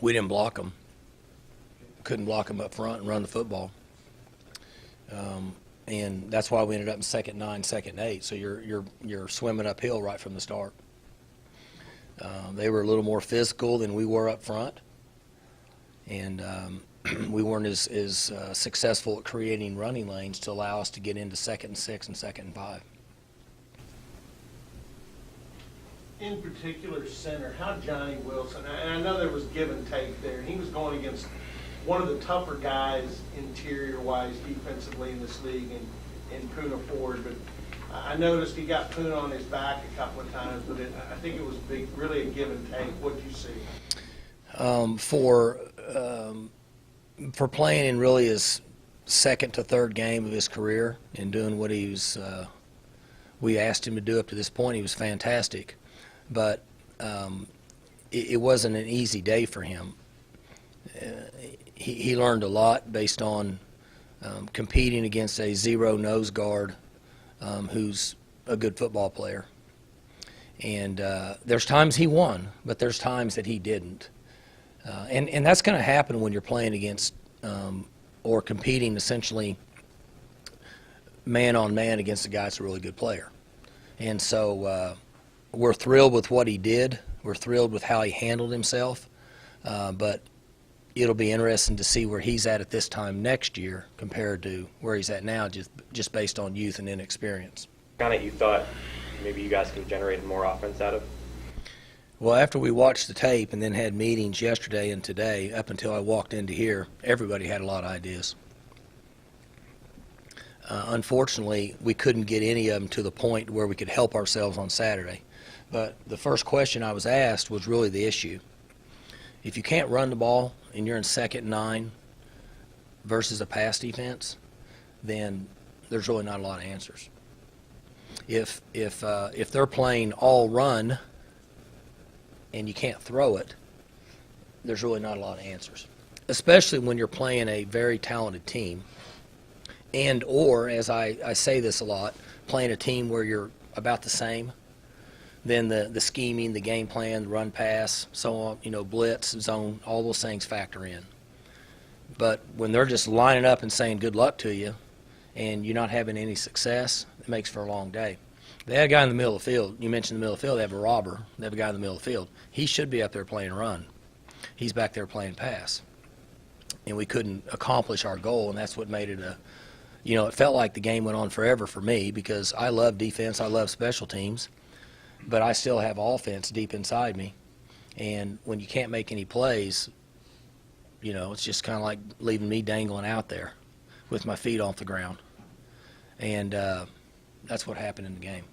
we didn't block them. Couldn't block them up front and run the football. And that's why we ended up in 2nd and 9, 2nd and 8. So you're swimming uphill right from the start. They were a little more physical than we were up front, and we weren't as successful at creating running lanes to allow us to get into 2nd and 6 and 2nd and 5. In particular, center, how Johnny Wilson, and I know there was give and take there, and he was going against one of the tougher guys interior-wise defensively in this league in Poona Ford, but I noticed he got Poona on his back a couple of times, but I think it was really a give and take. What did you see? For playing in really his 2nd to 3rd game of his career and doing what we asked him to do up to this point, he was fantastic. But it wasn't an easy day for him. He learned a lot based on competing against a zero nose guard who's a good football player. And there's times he won, but there's times that he didn't. And that's going to happen when you're playing against or competing essentially man-on-man against a guy that's a really good player. And so we're thrilled with what he did. We're thrilled with how he handled himself. But it'll be interesting to see where he's at this time next year compared to where he's at now, just based on youth and inexperience. Kind of you thought maybe you guys could have generated more offense out of? Well, after we watched the tape and then had meetings yesterday and today, up until I walked into here, everybody had a lot of ideas. Unfortunately, we couldn't get any of them to the point where we could help ourselves on Saturday. But the first question I was asked was really the issue. If you can't run the ball and you're in 2nd and 9 versus a pass defense, then there's really not a lot of answers. If they're playing all run and you can't throw it, there's really not a lot of answers, especially when you're playing a very talented team and or, as I say this a lot, playing a team where you're about the same. Then the scheming, the game plan, the run pass, so on, blitz, zone, all those things factor in. But when they're just lining up and saying good luck to you and you're not having any success, it makes for a long day. They had a guy in the middle of the field. You mentioned the middle of the field. They have a robber. They have a guy in the middle of the field. He should be up there playing run. He's back there playing pass. And we couldn't accomplish our goal, and that's what made it it felt like the game went on forever for me because I love defense. I love special teams. But I still have offense deep inside me. And when you can't make any plays, it's just kind of like leaving me dangling out there with my feet off the ground. And that's what happened in the game.